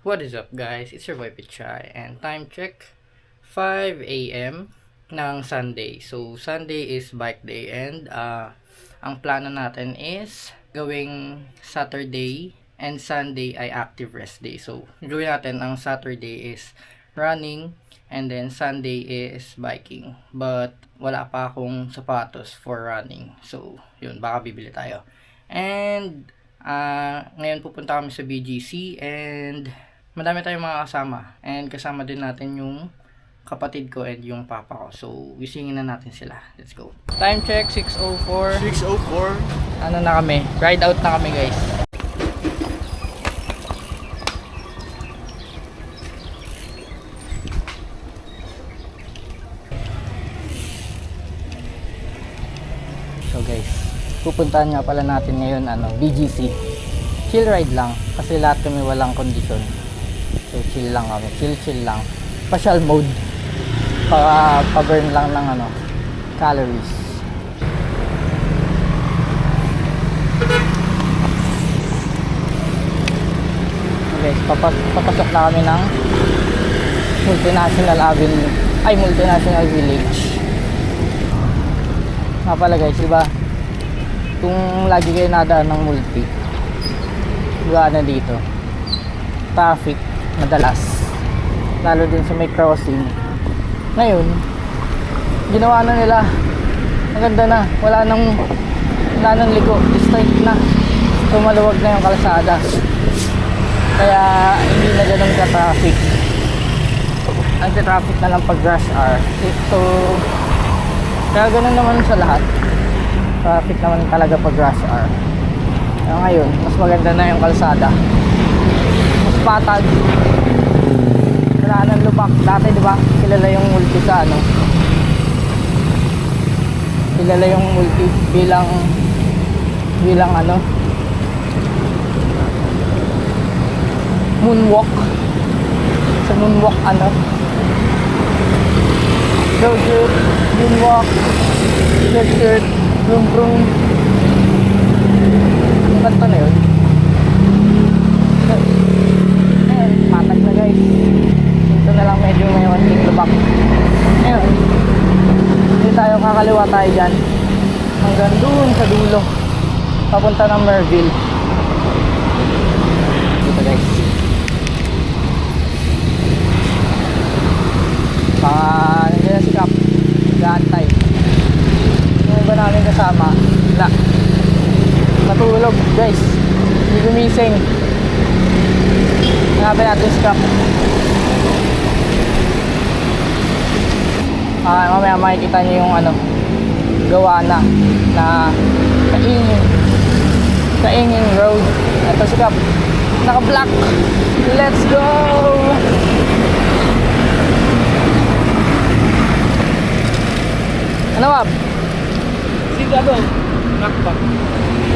What is up guys? It's your boy Pichay and time check 5 a.m. ng Sunday. So Sunday is bike day and ang plano natin is gawing Saturday and Sunday ay active rest day. So gawin natin ang Saturday is running and then Sunday is biking. But wala pa akong sapatos for running. So yun, baka bibili tayo. And ngayon pupunta kami sa BGC and madami tayong mga kasama and kasama din natin yung kapatid ko and yung papa ko, so gisingin na natin sila. Let's go. Time check 6:04. Ano na kami, ride out na kami guys. So guys, pupuntahan nga pala natin ngayon BGC. Chill ride lang kasi lahat kami walang kondisyon. So chill lang kami, chill lang. Partial mode para pa-burn lang ng calories. Okay, papasok na kami ng Multinational Village. Nga pala guys, diba? Kung lagi kayo nadaan ng multi, diba na dito? Traffic, madalas. Lalo din sa may crossing. Ngayon, ginawa na nila. Maganda na. Wala nang ligo. Straight na. So, maluwag na yung kalsada. Kaya, hindi na ganun ka-traffic. Anti-traffic na lang pag rush hour. So, kaya ganun naman sa lahat. Traffic naman talaga pag rush hour. Kaya ngayon, mas maganda na yung kalsada. Mas patag. Wala nang lubak. Dati diba, kilala yung multi sa kilala yung multi bilang moonwalk. Sa moonwalk road trip, moonwalk, shirt, vroom vroom. Ang kanta na yun. Ayan, patag na guys. Ito na lang medyo may onting lubak. Ngayon, hindi tayo kakaliwa tayo dyan hanggang doon sa dulo papunta ng Merville. Dito guys, nandiyan na si Cap gaantay. Yung iba namin kasama wala, natulog guys, hindi gumising. Hanapin natin si Cap. Mamaya makikita nyo yung gawa na Kaingin Road. Ito si Cap, naka-black. Let's go! Ano Mab? Si gago, knockback.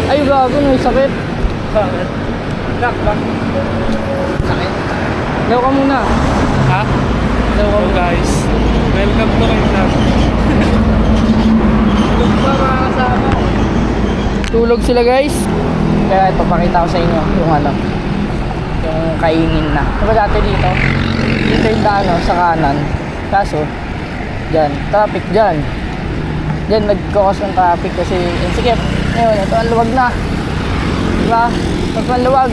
Ay gago, may sakit. Bakit? Knockback. Sakit? Daw ka muna. Ha? Hello guys, welcome to my vlog. Tulog pa mga kasama. Tulog sila guys. Kaya ipapakita ko sa inyo yung yung kaingin na. Diba dati dito yung daan sa kanan. Kaso dyan, traffic dyan nagkakos ng traffic kasi sige, ngayon ito ang luwag na, diba? Ito ang luwag.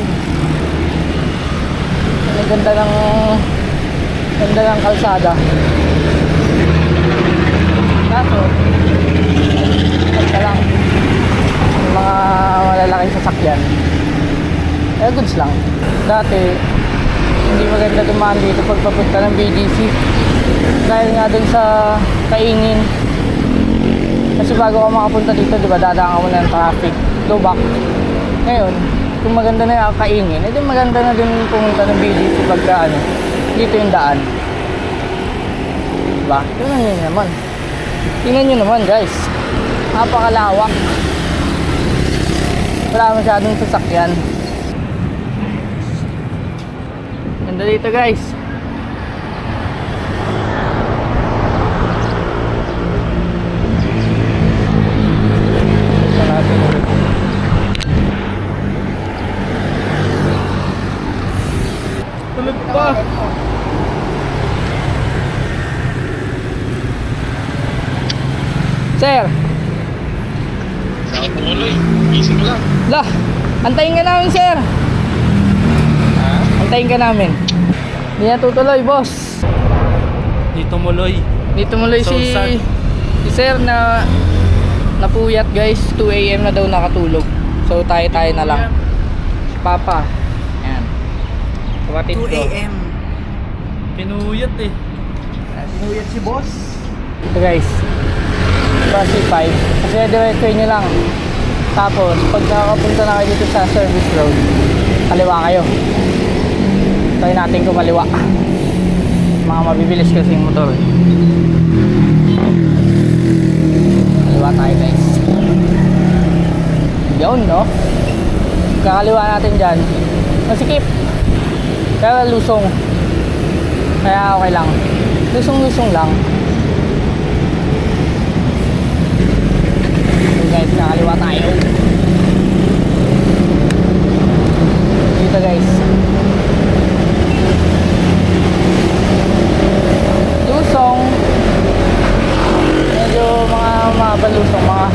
Ang ganda ng kalsada. Kaso lang yung mga malalaking sasakyan, goods lang. Dati hindi maganda dumaan dito pag papunta ng BGC dahil nga dun sa kaingin. Kasi bago ka makapunta dito, diba, dadaan ka muna ng traffic, lubak. Ngayon, kung maganda na yung kaingin, edi maganda na din pumunta ng BGC pagka dito yung daan. Diba? Tingnan nyo naman guys, napakalawak. Wala masyadong sasakyan. Ganda dito guys. Tulog Tuloy, gising lang. Lah, antayin ka namin, sir. Ha? Antayin ka namin. Hindi na tutuloy, boss. Dito muloy. Dito muloy So sad. si sir na napuyat, guys. 2 AM na daw nakatulog. So tayo na lang. Si Papa. Yan. Kapatid ko. 2 AM. Pinuyat eh. Sinuyat si boss. Ito, guys. Bus 5. Kasi diretso nyo lang. Tapos, pag nakakapunta na kayo dito sa service road, kaliwa kayo. Try natin kung kaliwa. Mga mabibilis kasi yung motor. Kaliwa tayo, guys. Yun, no? Kakaliwa natin dyan. Masikip. Kaya lusong. Kaya okay lang. Lusong-lusong lang. So guys, kakaliwa tayo. Dito, guys. Lusong. Medyo mga mabalusong. Mga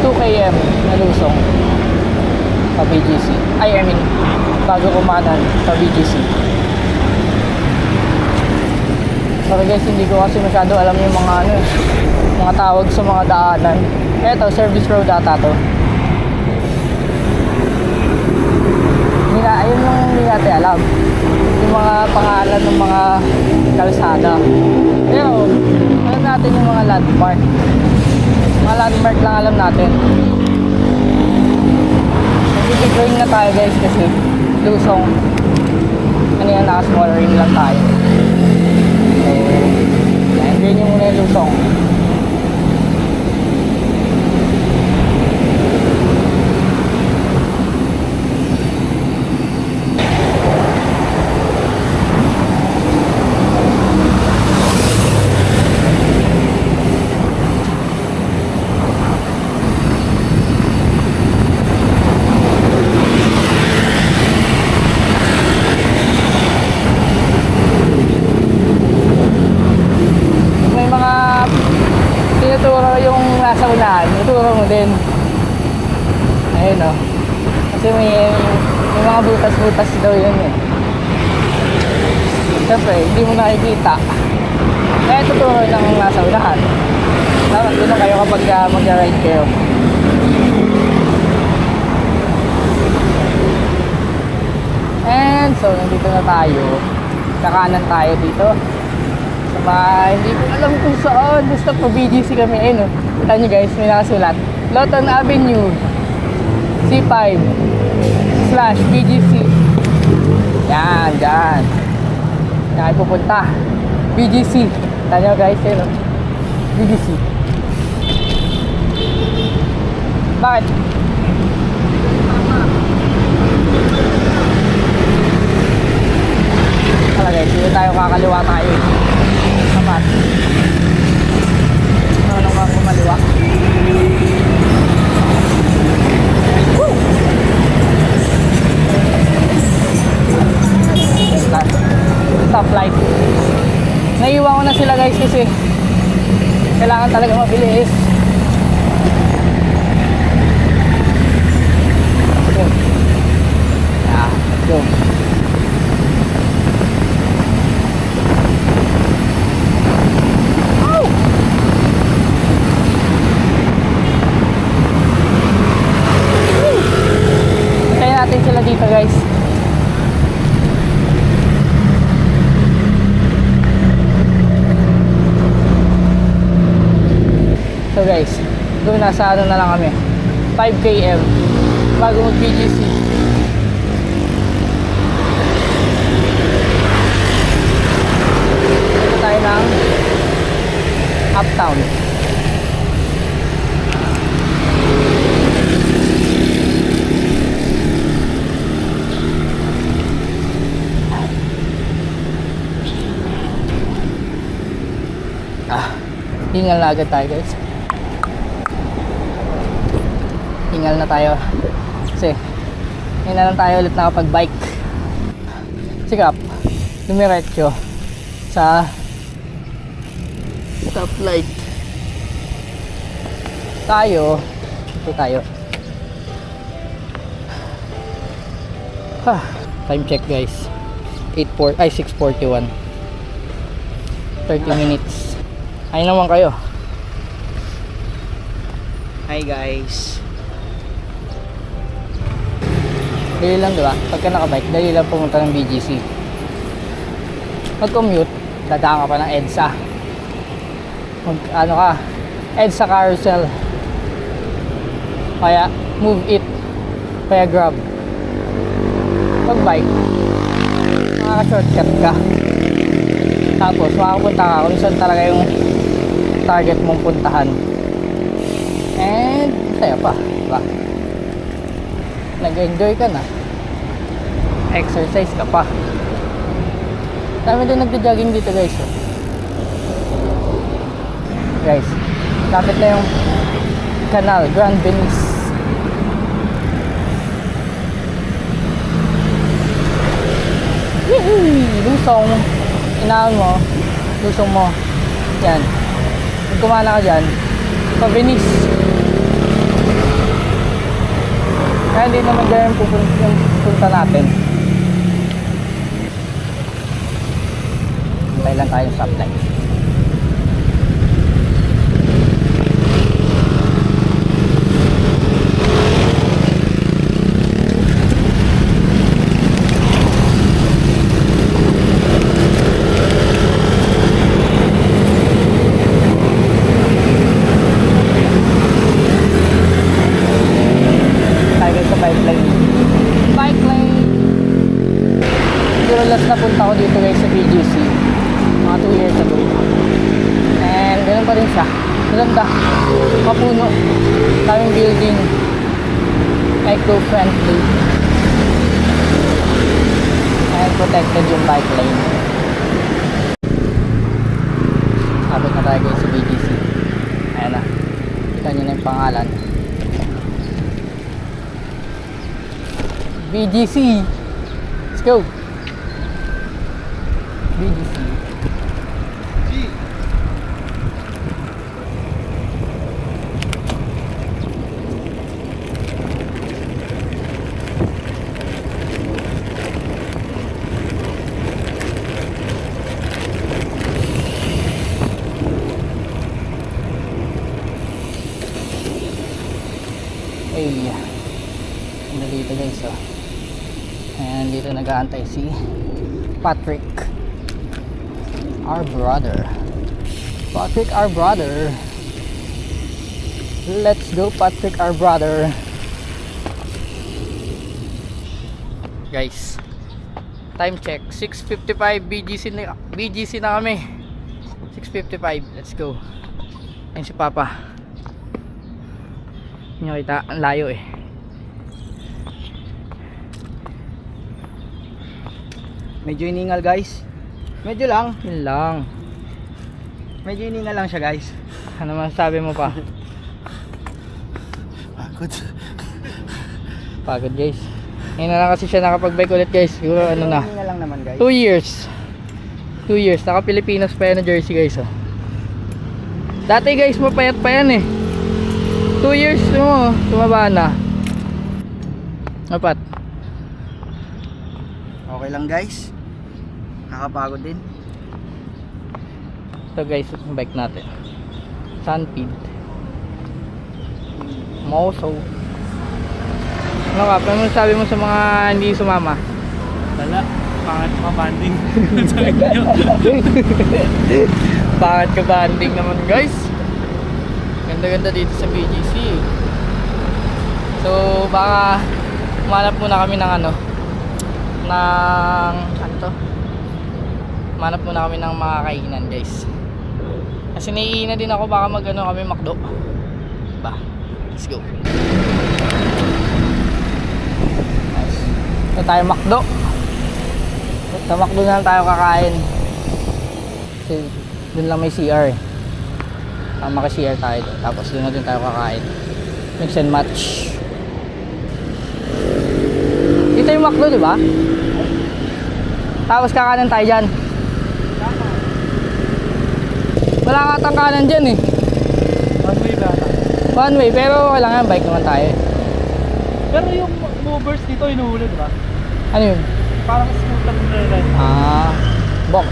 2 km na lusong. Sa BGC. I mean, bago kumanan sa BGC. Sorry guys, hindi ko kasi masyado alam yung mga mga tawag sa mga daanan. Eto, service road ata to. Ayun yung hindi natin alam. Yung mga pangalan ng mga kalsada. Pero, alam natin yung mga landmark. Mga landmark lang alam natin. Nag-drawing na tayo guys kasi lusong. Ano yan, naka-small ring lang tayo. So, enjoy nyo muna yung lusong. May mga tinuturo yung nasa unahan, tuturo mo din. Ayun o. Kasi may mga butas-butas daw yun eh. Siyempre, hindi mo nakikita. Kaya tuturo ng nasa unahan. Dapat doon kayo kapag mag-ride kayo. And so, nandito na tayo. Kakanan tayo dito. Hindi ko alam kung saan. Basta pa BGC kami. Ayun o. Kita nyo guys, may nakasulat. Loton Avenue C5 / BGC. Yan, dyan. Yan kayo pupunta. BGC. Kita nyo guys, ayun o. BGC. Bakit? Wala guys, dito tayo kakaliwa tayo. Sapat. Ano naman kumaliwa? Woo! Stoplight. Naiiwan ko na sila guys kasi kailangan talaga mabilis. Okay. Yeah, let's go. Natin sila dito guys. So guys, doon nasa ano na lang kami 5 km bago mag BGC. Dito tayo ng Uptown. Hingal na agad tayo guys. Hingal na tayo. Kasi hindi na lang tayo ulit nakapag-bike. Sikap. Dumiretso sa stoplight. Tayo. Ito tayo. Time check guys. 6:41. 30 minutes. Ay naman kayo. Hi guys. Dali lang, di ba? Pagka nakabike, dali lang pumunta ng BGC. Mag-commute, dadaan ka pa ng EDSA. Ano ka? EDSA carousel. Kaya, move it. Kaya grab. Pag-bike, makaka-shortcut ka. Tapos, makapunta ka kung saan talaga yung target mong puntahan. And, masaya pa. Diba? Nag-enjoy ka na. Exercise ka pa. Dami din nagja-jogging dito guys. Oh. Guys, lapit na yung canal, Grand Venice. Yee! Lusong. Inaon mo. Lusong mo. Yan. Pag kumana ka dyan, sa Venice. Kaya hindi naman dyan yung pupunta natin. Hintay lang tayo sa stoplight. Bike lane. Siguro last na punta ko dito guys sa BGC mga 2 years ago, and ganun pa rin siya. Maganda, mapuno, daming building, eco-friendly, and protected yung bike lane. Abot na tayo guys sa BGC. Ayan na, kita nyo na yung pangalan, BGC. Let's go. BGC. Ay, ano dito guys, oh. And dito nag-aantay si Patrick, our brother. Patrick, our brother. Let's go, Patrick, our brother. Guys, time check, 6:55. BGC na kami. 6:55. Let's go. Ayun si Papa. Hindi nyo kita, ang layo eh. Medyo iningal guys. Medyo lang. Yun lang. Medyo iningal lang siya guys. Ano masasabi mo pa? Pagod. Pagod guys. Ngayon na lang kasi siya nakapag-bike ulit guys. Siguro ano na, Iningal lang naman guys. 2 years. 2 years. Naka Pilipinas pa yan na jersey guys, oh. Dati guys, mapayat pa yan eh. 2 years mo, tumaba na. Apat. Okay lang guys. Nakapagod din. Ito guys, yung bike natin. Sunpeed. Moso. Ano ka? Ano sabi mo sa mga hindi sumama? Wala. Pangat mga banding. Bakit ka banding naman guys? Ganda-ganda dito sa BGC. So baka umanap muna kami ng ano to? Umanap muna kami ng mga kainan guys. Kasi naiina din ako, baka mag-ano kami McDo. Ba? Let's go. Nice. Ito tayo McDo. Sa McDo na lang tayo kakain. Kasi dun lang may CR eh. Maka-CR tayo doon. Tapos doon na din tayo kakain. Mix and match. Ito yung McDo, di ba? Tapos kakanan tayo dyan. Wala nga tang kanan dyan eh. One way ba ata? One way, pero kailangan bike naman tayo eh. Pero yung movers dito inuhuli, di ba? Ano yun? Parang smooth lang yung red. Ah,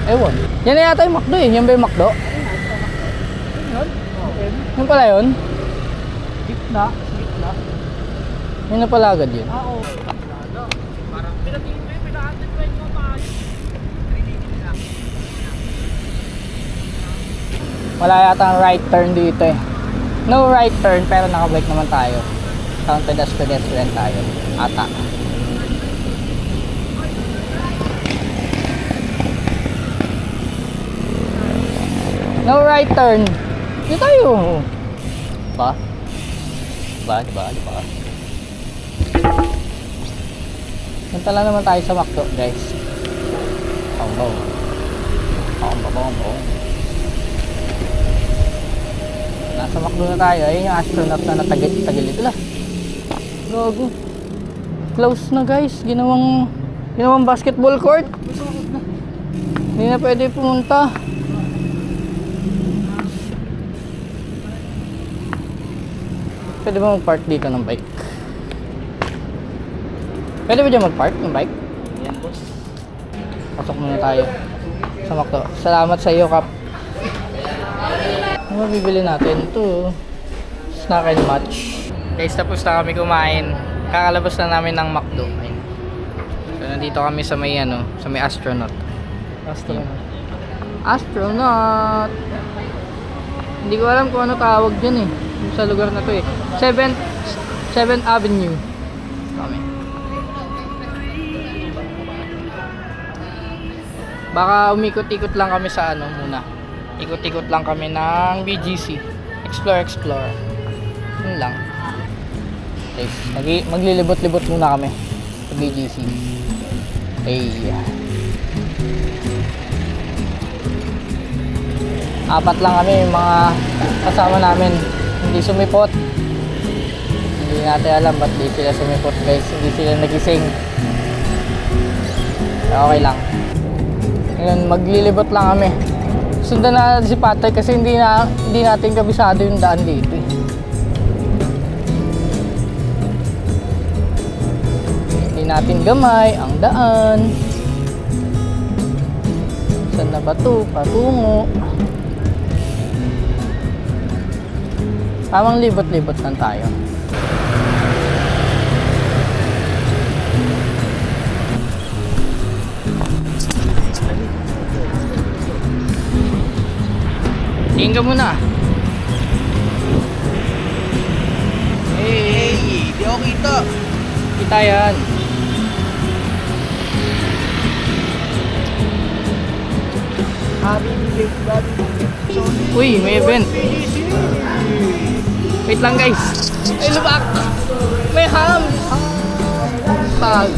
ewan. Yan na yata yung McDo eh. Yan ba yung McDo? Yun? Okay. Yan pala yun? Gitna. Yan na pala agad yun. Oo. Parang pinatingin mo yung pina-underline mo maayos. Wala yata ang right turn dito eh. No right turn pero nakabike naman tayo. Counted as pedestrian tayo. Ata. No right turn. Dito tayo. Ba? Diba? Punta lang naman tayo sa McDo, guys. Bong. Nasa McDo na tayo. Ayun yung astronaut na natagilid lang. Gago. Close na, guys. Ginawang basketball court. Hindi na pwede pumunta. Pwede ba mag-park dito ng bike? Pwede ba dyan mag-park ng bike? Yan, boss. Pasok muna tayo sa McDo. Salamat sa iyo, Kap. Ano bibili natin? Ito, snack and match. Guys, tapos na kami kumain. Kakalabas na namin ng McDo. Ayun. So, nandito kami sa may astronaut. Astronaut! Hindi ko alam kung ano tawag dyan eh. Sa lugar na to eh. 7th Avenue. Kami. Baka umikot-ikot lang kami sa ano muna. Ikot-ikot lang kami ng BGC. Explore. Yun lang. Okay. Maglilibot-libot muna kami sa BGC. Okay. 4 lang kami yung mga kasama namin. Hindi sumipot. Hindi natin alam ba't di sila sumipot, guys. Hindi sila nagising. Okay lang. Ngayon, maglilibot lang kami. Sundan na si Patay kasi hindi natin kabisado yung daan dito eh. Hindi natin gamay ang daan. Saan na ba ito? Patungo. Tamang libot-libot lang tayo. Tingin ka muna. Hey, di ako kita. Kita yan. Uy, may event. Wait lang, guys. Ay, lubak. May ham. Pag.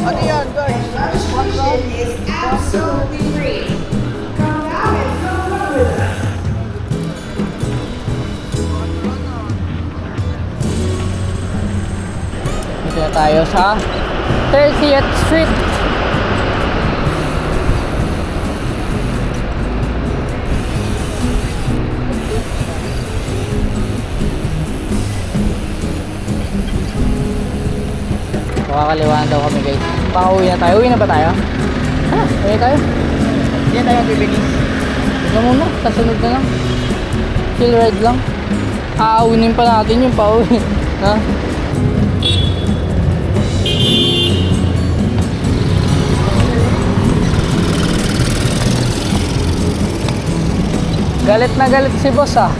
Ano yan, guys? Dito na tayo sa 30th Street. Makakaliwaan daw kami, guys. Pauwi na tayo. Uwi na ba tayo? Uwi tayo. Hindi tayo bibilis. Ito muna. Kasunod na lang. Chill ride lang. Aawinin pa natin yung pauwi. Ha? Galit na galit si boss ah.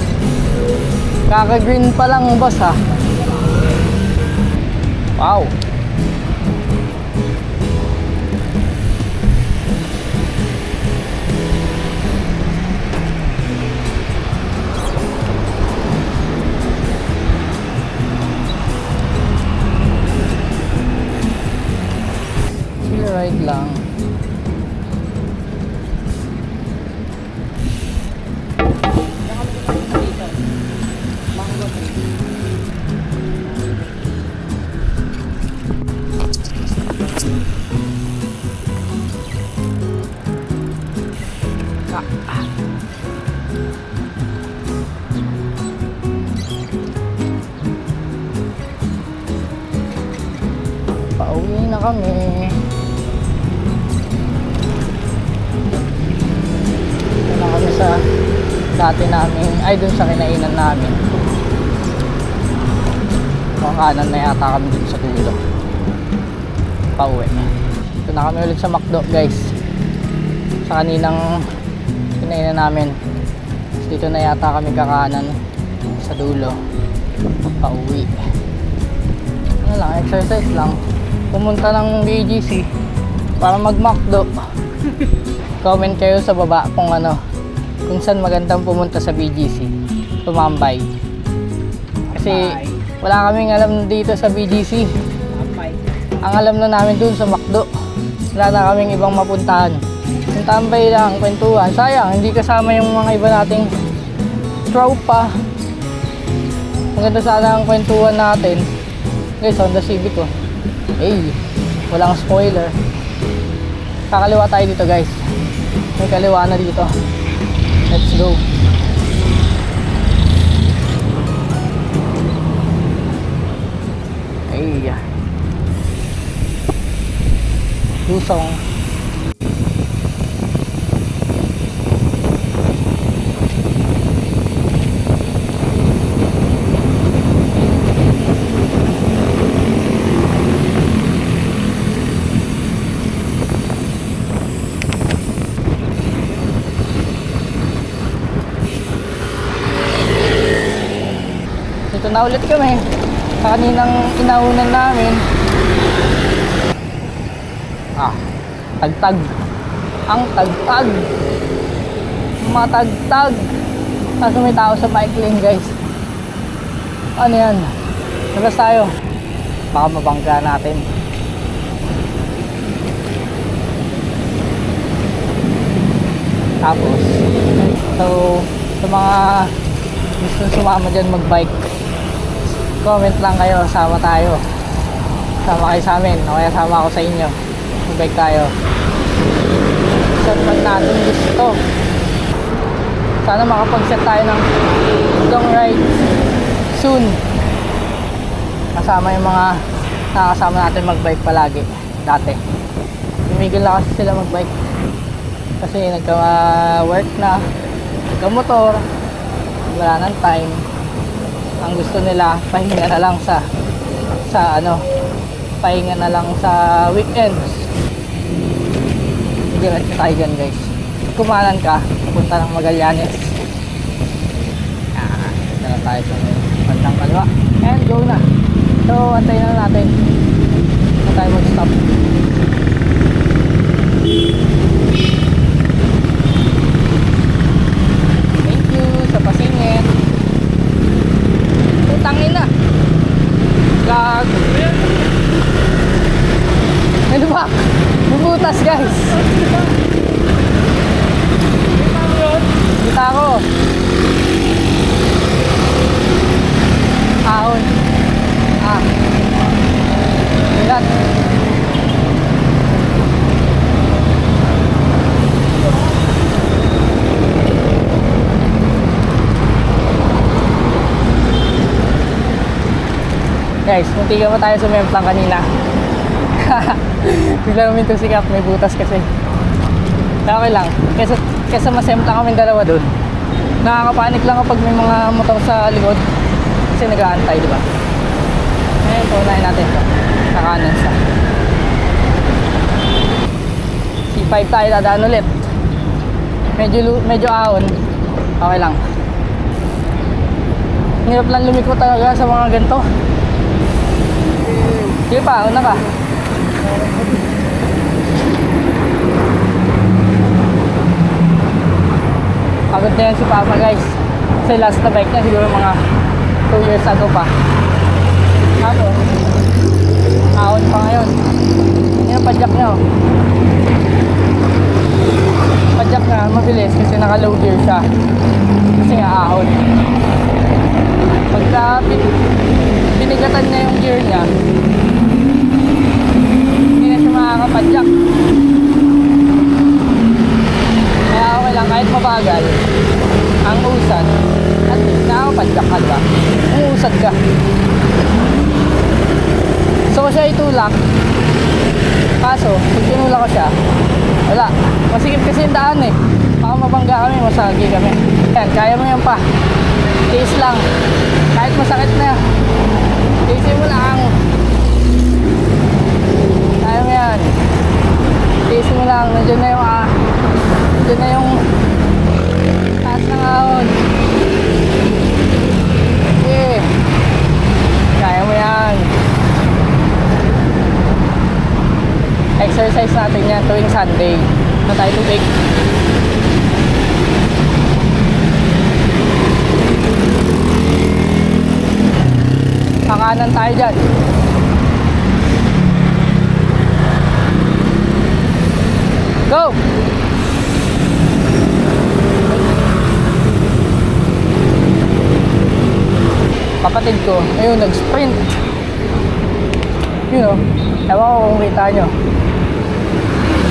Kaka-green pa lang boss ah. Wow. Ride lang. kami. Dito na kami sa dati namin, ay dun sa kinainan namin. Ang kanan na yata kami dun sa dulo. Pauwi. Dito na kami ulit sa McDo guys. Sa kaninang kinainan namin. Dito na yata kami kakanan sa dulo. Pauwi. Ano lang, exercise lang. Pumunta ng BGC para mag-McDo. Comment kayo sa baba kung kung saan magandang pumunta sa BGC. Tumambay. Kasi wala kaming alam dito sa BGC. Ang alam na namin dun sa McDo. Wala na kaming ibang mapuntahan. Yung tambay lang, kwentuhan. Sayang, hindi kasama yung mga iba nating tropa. Maganda sana ang kwentuhan natin. Guys, Honda Civic ko. Hey, walang spoiler. Kakaliwa tayo dito guys. May kaliwa na dito. Let's go. Hey. Lusong. Dito na ulit kami. Kaninang inaunan namin. Tagtag. Ang tagtag. Matagtag. Kaso may tao sa bike lane guys. Ano yan? Labas tayo. Baka mabangga natin. Tapos sa mga gusto sumama dyan magbike, comment lang kayo, sama tayo. Sama kayo sa amin, o kaya sama ako sa inyo. Magbike tayo. Saan man natin gusto. Sana makapag-set tayo ng long ride soon. Kasama yung mga nakakasama natin magbike palagi. Dati. Tumigil na kasi sila magbike. Kasi nagka-work na, nagka-motor, wala nang time. Ang gusto nila, pahinga na lang pahinga na lang sa weekends. Diretso tayo dyan guys. Kumanan ka, punta ng Magallanes. Dito na tayo sa bandang kaliwa. And go na. So, antayin na natin. Dito tayo mag-stop. Thank you sa pasingit. Utangin na. Gag. Ano ba? Bubutas guys. Kita ko. Ahon. Bigat. Guys, munti ka pa tayo sumemplang kanina. Bigla namin itong sikap, may butas kasi. Okay lang, kesa masemplang kami dalawa dun. Nakakapanik lang kapag may mga motor sa likod. Kasi nag-aantay, di ba? Ngayon, paunahin natin ito. Sa kanan sa C5 tayo, dadaan ulit. Medyo ahon. Okay lang. Hirap lang lumiko talaga sa mga ganito. Sige pa, una ka. Pagod na yan si Papa guys. Kasi last na bike niya siguro mga 2 years ago pa. Tapos ahon pa ngayon. Yan ang padjak niya. Padjak na mabilis kasi naka low gear siya. Kasi nga ahon. Pagka binigatan niya yung gear niya, hindi na siya makakapadjak. Kaya okay lang kahit mabagal ang usad, at least nakakapadjak ka, diba? Umusad ka. Gusto ko siya itulak. Kaso, pag tinulak ko siya, wala. Masikip kasi yung daan eh. Baka mabangga kami, masagi kami. Yan, kaya mo yan pa. Tiis lang. Kahit masakit na. Tiisin mo lang. Kaya mo yan. Tiisin mo lang. Nandiyan na yung nandiyan na yung taas ng ahon. Okay. Kaya mo yan. Exercise natin yan tuwing Sunday. Na tayo tubig. Pakanan tayo dyan. Go! Kapatid ko, ayun, nag-sprint. Yun o, ewan ko kung kita nyo.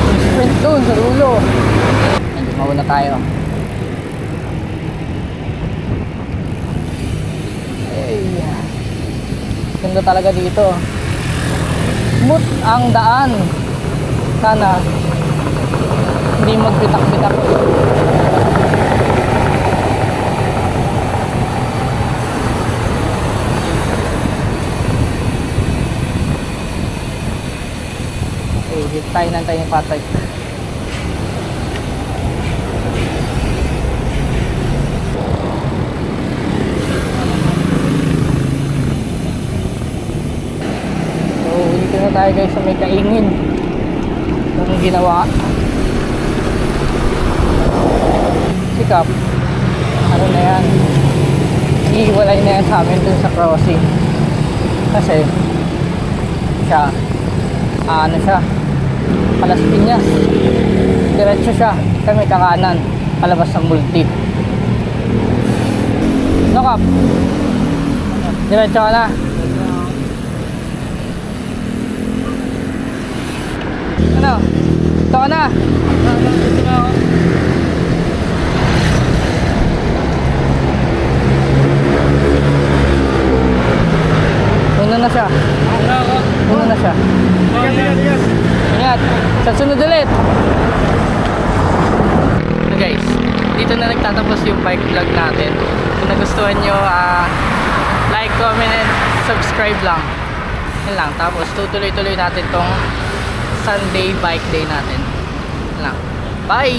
Nag-sprint doon sa dulo. Mauna tayo. Hey. Ganda talaga dito. Smooth ang daan. Sana hindi magbitak-bitak. Okay, dito tayo nantay yung patay. Dito na tayo guys sa may kaingin yung ginawa sikap ano na yan, iiwalay na yan sa amin dun sa crossing kasi siya ano siya Palas Piñas, diretso siya kami kakanan palabas ng multi. No Kap? Diretso ka na. Ano? Ito ka na. Una na siya. Una na siya. Ingat. Sa sunod ulit. So guys, dito na nagtatapos yung bike vlog natin. Kung nagustuhan nyo, like, comment, and subscribe lang. Yan lang. Tapos tutuloy-tuloy natin tong Sunday bike day natin. Yan lang. Bye!